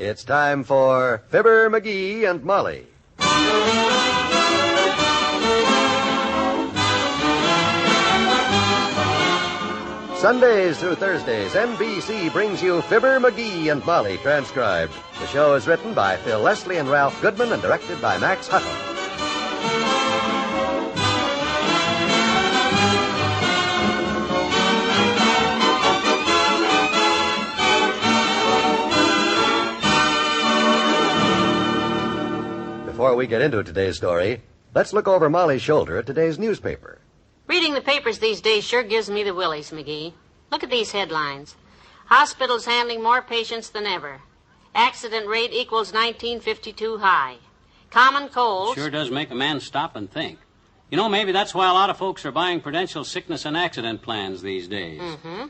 It's time for Fibber, McGee, and Molly. Sundays through Thursdays, NBC brings you Fibber, McGee, and Molly transcribed. The show is written by Phil Leslie and Ralph Goodman and directed by Max Hutton. Before we get into today's story, let's look over Molly's shoulder at today's newspaper. Reading the papers these days sure gives me the willies, McGee. Look at these headlines. Hospitals handling more patients than ever. Accident rate equals 1952 high. Common colds. Sure does make a man stop and think. You know, maybe that's why a lot of folks are buying Prudential sickness and accident plans these days.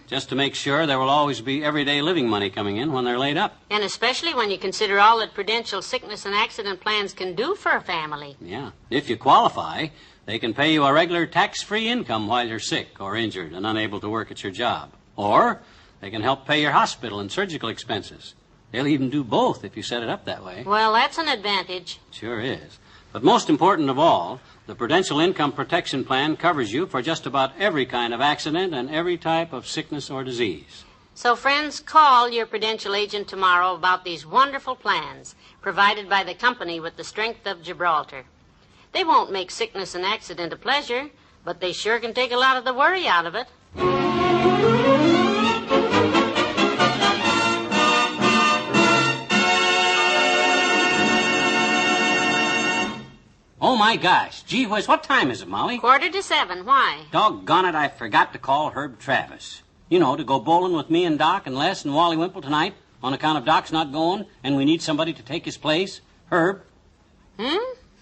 Just to make sure there will always be everyday living money coming in when they're laid up. And especially when you consider all that Prudential sickness and accident plans can do for a family. Yeah. If you qualify, they can pay you a regular tax-free income while you're sick or injured and unable to work at your job. Or they can help pay your hospital and surgical expenses. They'll even do both if you set it up that way. Well, that's an advantage. Sure is. But most important of all, the Prudential Income Protection Plan covers you for just about every kind of accident and every type of sickness or disease. So, friends, call your Prudential agent tomorrow about these wonderful plans provided by the company with the strength of Gibraltar. They won't make sickness and accident a pleasure, but they sure can take a lot of the worry out of it. Oh, my gosh. Gee whiz, what time is it, Molly? 6:45. Why? Doggone it, I forgot to call Herb Travis. You know, to go bowling with me and Doc and Les and Wally Wimple tonight on account of Doc's not going and we need somebody to take his place. Herb.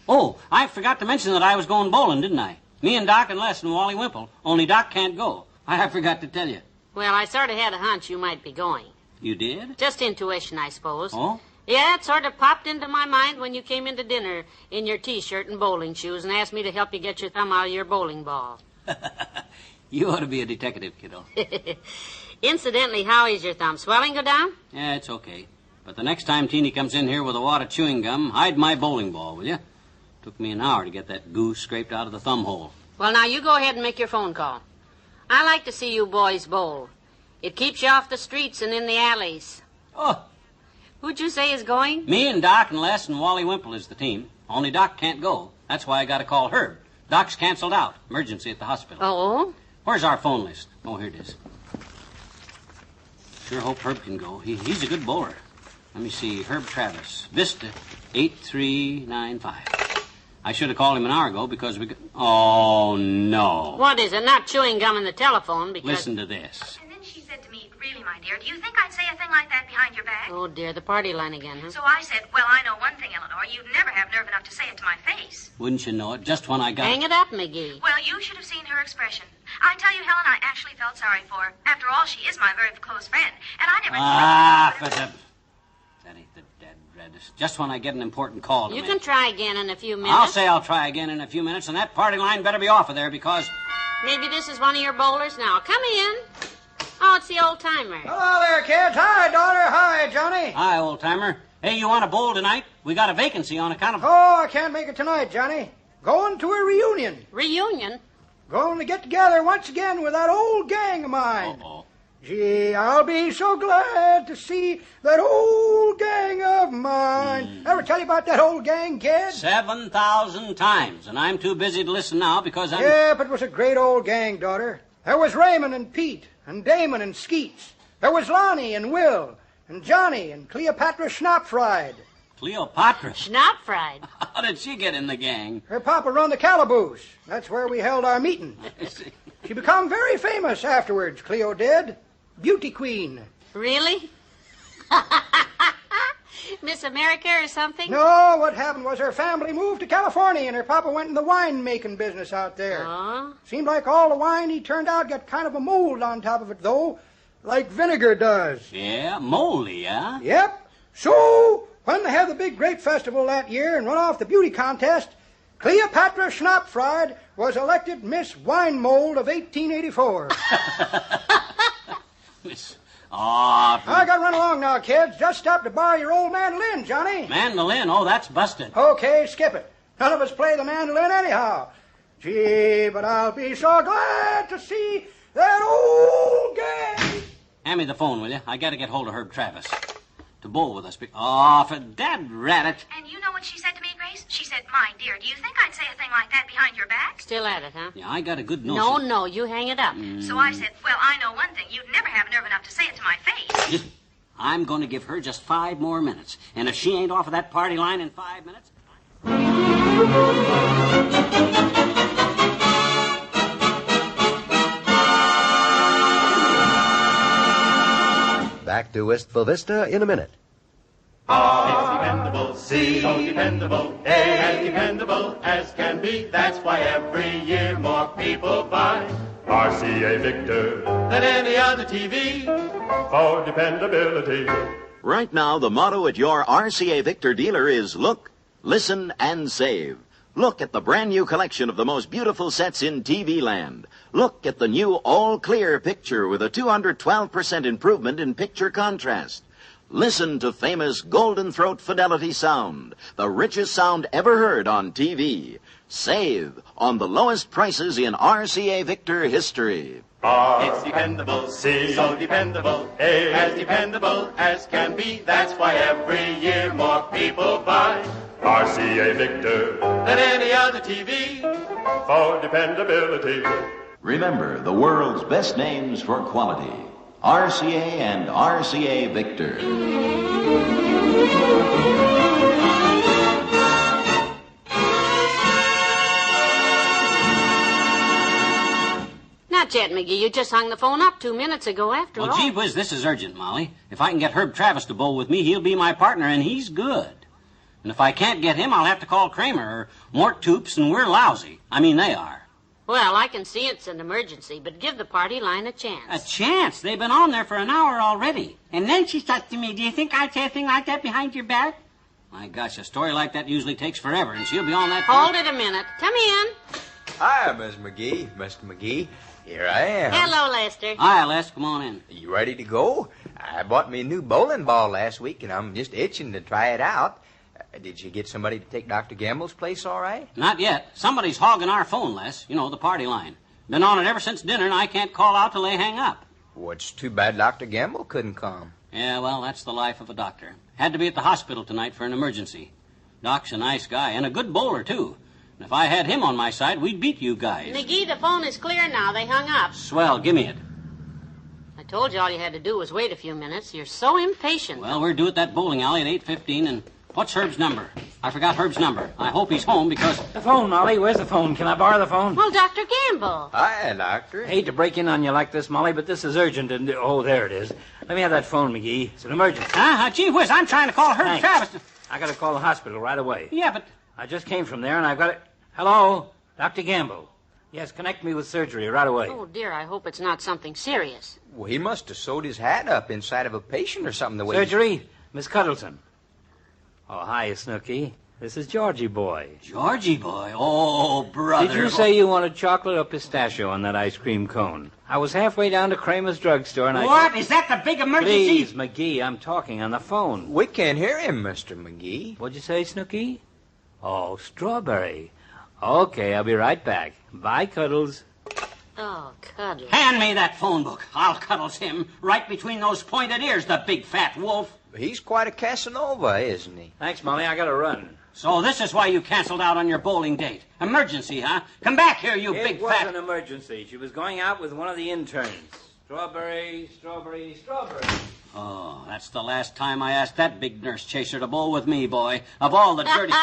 Oh, I forgot to mention that I was going bowling, didn't I? Me and Doc and Les and Wally Wimple, only Doc can't go. I forgot to tell you. Well, I sort of had a hunch you might be going. You did? Just intuition, I suppose. Oh? Yeah, it sort of popped into my mind when you came into dinner in your T-shirt and bowling shoes and asked me to help you get your thumb out of your bowling ball. You ought to be a detective, kiddo. Incidentally, how is your thumb? Swelling go down? Yeah, it's okay. But the next time Teeny comes in here with a wad of chewing gum, hide my bowling ball, will you? Took me an hour to get that goose scraped out of the thumb hole. Well, now, you go ahead and make your phone call. I like to see you boys bowl. It keeps you off the streets and in the alleys. Oh, Who'd you say is going? me and Doc and Les and Wally Wimple is the team. Only Doc can't go. That's why I got to call Herb. Doc's canceled out. Emergency at the hospital. Oh? Where's our phone list? Oh, here it is. Sure hope Herb can go. He's a good bowler. Let me see. Herb Travis. Vista 8395. I should have called him an hour ago because we... Oh, no. What is it? Not chewing gum in the telephone because... Listen to this. And then she said to me, really, my dear, do you think I'd say a thing like that behind your back? Oh, dear, the party line again, huh? So I said, well, I know one thing, Eleanor. You'd never have nerve enough to say it to my face. Wouldn't you know it? Just when I got... Hang it up, McGee. Well, you should have seen her expression. I tell you, Helen, I actually felt sorry for her. After all, she is my very close friend. And I never... That ain't the dead reddest. Just when I get an important call to You make. can try again in a few minutes. I'll say I'll try again in a few minutes, and that party line better be off of there because... Maybe this is one of your bowlers now. Come in. Oh, it's the old timer. Hello there, kids. Hi, daughter. Hi, Johnny. Hi, old-timer. Hey, you want to bowl tonight? We got a vacancy on account of... Oh, I can't make it tonight, Johnny. Going to a reunion. Reunion? Going to get together once again with that old gang of mine. Uh-oh. Gee, I'll be so glad to see that old gang of mine. Ever tell you about that old gang, kid? 7,000 times, and I'm too busy to listen now because I'm... Yeah, but it was a great old gang, daughter. There was Raymond and Pete and Damon and Skeets. There was Lonnie and Will and Johnny and Cleopatra Schnapfried. Cleopatra? Schnapp fried. How did she get in the gang? Her papa run the calaboose. That's where we held our meeting. She become very famous afterwards, Cleo did. Beauty queen. Really? Miss America or something? No, what happened was her family moved to California and her papa went in the wine-making business out there. Oh? Seemed like all the wine he turned out got kind of a mold on top of it, though, like vinegar does. Yeah, moldy, huh? Yep. So, when they had the big grape festival that year and run off the beauty contest, Cleopatra Schnapfried was elected Miss Wine Mold of 1884. Oh, I got to run along now, kids. Just stop to borrow your old mandolin, Johnny. mandolin. Oh, that's busted. Okay, skip it. None of us play the mandolin anyhow. Gee, but I'll be so glad to see that old gang. Hand me the phone, will you? I got to get hold of Herb Travis. To bowl with us. Oh, for dad rat it. And you know what she said to me, Grace? She said, my dear, do you think I'd say a thing like that behind your back? Still at it, huh? Yeah, I got a good notion. No, you hang it up. So I said, well, I know one thing. You'd never have nerve enough to say it to my face. I'm going to give her just 5 more minutes. And if she ain't off of that party line in 5 minutes... Back to Wistful Vista in a minute. It's dependable, C, so dependable, A, as dependable as can be. That's why every year more people buy RCA Victor than any other TV for dependability. Right now, the motto at your RCA Victor dealer is look, listen, and save. Look at the brand new collection of the most beautiful sets in TV land. Look at the new all-clear picture with a 212% improvement in picture contrast. Listen to famous Golden Throat Fidelity sound, the richest sound ever heard on TV. Save on the lowest prices in RCA Victor history. It's dependable, C, so dependable, A, as dependable as can be. That's why every year more people buy RCA Victor than any other TV for dependability. Remember the world's best names for quality. RCA and RCA Victor. Not yet, McGee. You just hung the phone up 2 minutes ago after all. Well, gee whiz, this is urgent, Molly. If I can get Herb Travis to bowl with me, he'll be my partner, and he's good. And if I can't get him, I'll have to call Kramer or Mort Toops, and we're lousy. I mean, they are. Well, I can see it's an emergency, but give the party line a chance. A chance? They've been on there for an hour already. And then she said to me, do you think I'd say a thing like that behind your back? My gosh, a story like that usually takes forever, and she'll be on that... Hold it a minute. Come in. Hi, Miss McGee. Mr. McGee. Here I am. Hello, Lester. Hi, Les. Come on in. You ready to go? I bought me a new bowling ball last week, and I'm just itching to try it out. Did you get somebody to take Dr. Gamble's place all right? Not yet. Somebody's hogging our phone, Les. You know, the party line. Been on it ever since dinner, and I can't call out till they hang up. Well, it's too bad Dr. Gamble couldn't come. Yeah, well, that's the life of a doctor. Had to be at the hospital tonight for an emergency. Doc's a nice guy, and a good bowler, too. And if I had him on my side, we'd beat you guys. McGee, the phone is clear now. They hung up. Swell, give me it. I told you all you had to do was wait a few minutes. You're so impatient. Well, we're due at that bowling alley at 8:15, and what's Herb's number? I forgot Herb's number. I hope he's home because... The phone, Molly. Where's the phone? Can I borrow the phone? Well, Dr. Gamble. Hi, Doctor. I hate to break in on you like this, Molly, but this is urgent, and... Oh, there it is. Let me have that phone, McGee. It's an emergency. Gee whiz, I'm trying to call Herb Thanks. Travis. I gotta call the hospital right away. Yeah, but... I just came from there, and I've got it... Hello? Dr. Gamble. Yes, connect me with surgery right away. Oh, dear, I hope it's not something serious. Well, he must have sewed his hat up inside of a patient or something the way... Surgery? Miss Cuddleton. Oh, hi, Snooky. This is Georgie boy. Georgie boy? Oh, brother. Did you say you wanted chocolate or pistachio on that ice cream cone? I was halfway down to Kramer's drugstore and What? Is that the big emergency? Please, McGee, I'm talking on the phone. We can't hear him, Mr. McGee. What'd you say, Snooky? Oh, strawberry. Okay, I'll be right back. Bye, Cuddles. Oh, Cuddles. Hand me that phone book. I'll cuddles him right between those pointed ears, the big fat wolf. He's quite a Casanova, isn't he? Thanks, Molly. I gotta run. So this is why you canceled out on your bowling date. Emergency, huh? Come back here, you big It was fat... an emergency. She was going out with one of the interns. Strawberry, strawberry, strawberry. Oh, that's the last time I asked that big nurse chaser to bowl with me, boy. Of all the dirty...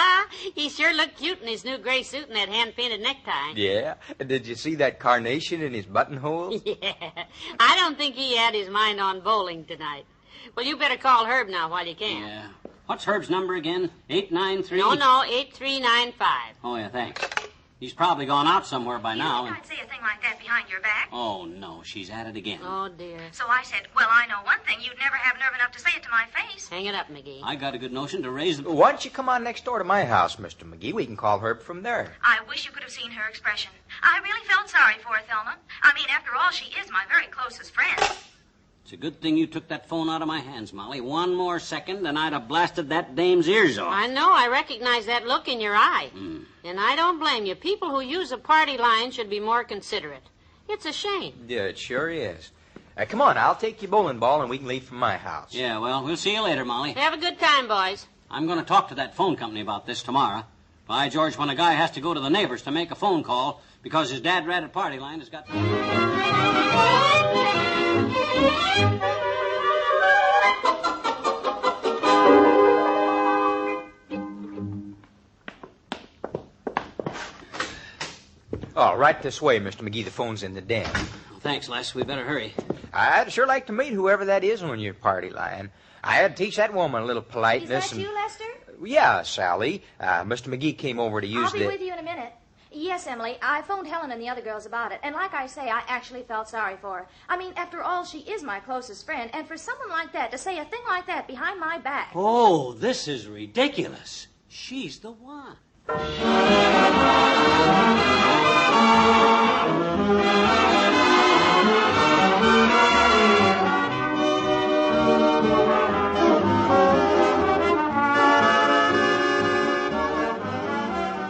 He sure looked cute in his new gray suit and that hand-painted necktie. Yeah. Did you see that carnation in his buttonhole? Yeah. I don't think he had his mind on bowling tonight. Well, you better call Herb now while you can. Yeah. What's Herb's number again? 893? No, 8395. Oh, yeah, thanks. He's probably gone out somewhere by You now. think I'd say a thing like that behind your back? Oh, no, she's at it again. Oh, dear. So I said, well, I know one thing. You'd never have nerve enough to say it to my face. Hang it up, McGee. I got a good notion to raise the... Why don't you come on next door to my house, Mr. McGee? We can call Herb from there. I wish you could have seen her expression. I really felt sorry for her, Thelma. I mean, after all, she is my very closest friend. It's a good thing you took that phone out of my hands, Molly. One more second, and I'd have blasted that dame's ears off. I know. I recognize that look in your eye. And I don't blame you. People who use a party line should be more considerate. It's a shame. Yeah, it sure is. Come on, I'll take your bowling ball and we can leave from my house. Yeah, well, we'll see you later, Molly. Have a good time, boys. I'm going to talk to that phone company about this tomorrow. By George, when a guy has to go to the neighbors to make a phone call because his dad ratted party line has got... Oh, right this way, Mr. McGee. The phone's in the den. Thanks, Les. We better hurry. I'd sure like to meet whoever that is on your party line. I had to teach that woman a little politeness. Is that you, Lester? Yeah, Sally. Mr. McGee came over to use I'll be with you in a minute. Yes, Emily, I phoned Helen and the other girls about it, and like I say, I actually felt sorry for her. I mean, after all, she is my closest friend, and for someone like that to say a thing like that behind my back... Oh, this is ridiculous. She's the one.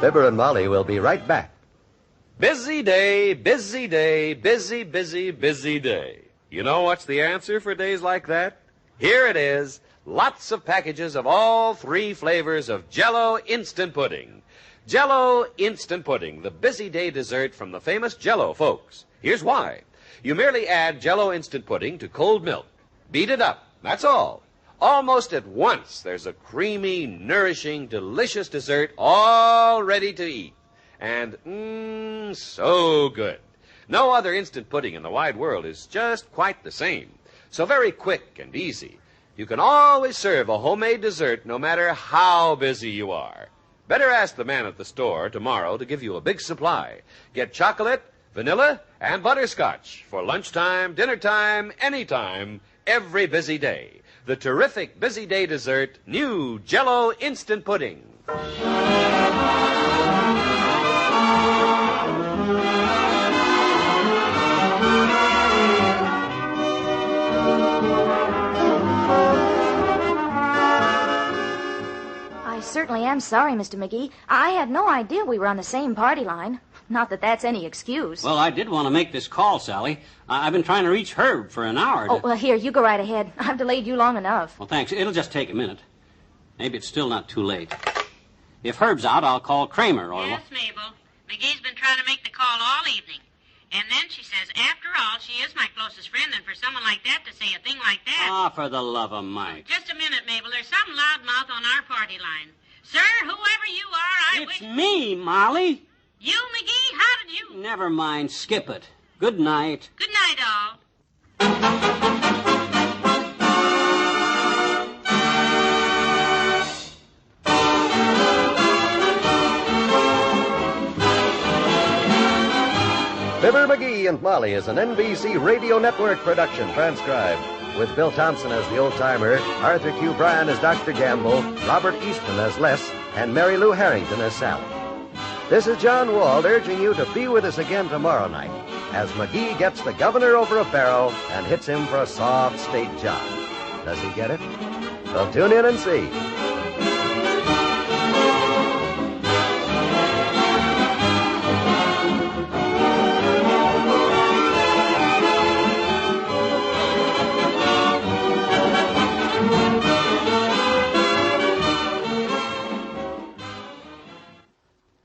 Fibber and Molly will be right back. Busy day, busy day, busy, busy, busy day. You know what's the answer for days like that? Here it is. Lots of packages of all 3 flavors of Jell-O Instant Pudding. Jell-O Instant Pudding, the busy day dessert from the famous Jell-O folks. Here's why. You merely add Jell-O Instant Pudding to cold milk. Beat it up. That's all. Almost at once, there's a creamy, nourishing, delicious dessert all ready to eat. And, so good. No other instant pudding in the wide world is just quite the same. So very quick and easy. You can always serve a homemade dessert no matter how busy you are. Better ask the man at the store tomorrow to give you a big supply. Get chocolate, vanilla, and butterscotch for lunchtime, dinner time, anytime, every busy day. The terrific busy day dessert, new Jell-O Instant Pudding. I certainly am sorry, Mr. McGee. I had no idea we were on the same party line. Not that that's any excuse. Well, I did want to make this call, Sally. I've been trying to reach Herb for an hour. Oh, well, here, you go right ahead. I've delayed you long enough. Well, thanks. It'll just take a minute. Maybe it's still not too late. If Herb's out, I'll call Kramer or... Yes, Mabel. McGee's been trying to make the call all evening. And then she says, after all, she is my closest friend, and for someone like that to say a thing like that... Ah, for the love of Mike. Just a minute, Mabel. There's some loudmouth on our party line. Sir, whoever you are, It's me, Molly. You, McGee? How did you... Never mind. Skip it. Good night. Good night, all. Fibber, McGee, and Molly is an NBC Radio Network production transcribed. With Bill Thompson as the old-timer, Arthur Q. Bryan as Dr. Gamble, Robert Eastman as Les, and Mary Lou Harrington as Sally. This is John Wald urging you to be with us again tomorrow night as McGee gets the governor over a barrel and hits him for a soft state job. Does he get it? Well, tune in and see.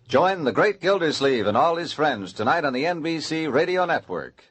Join the great Gildersleeve and all his friends tonight on the NBC Radio Network.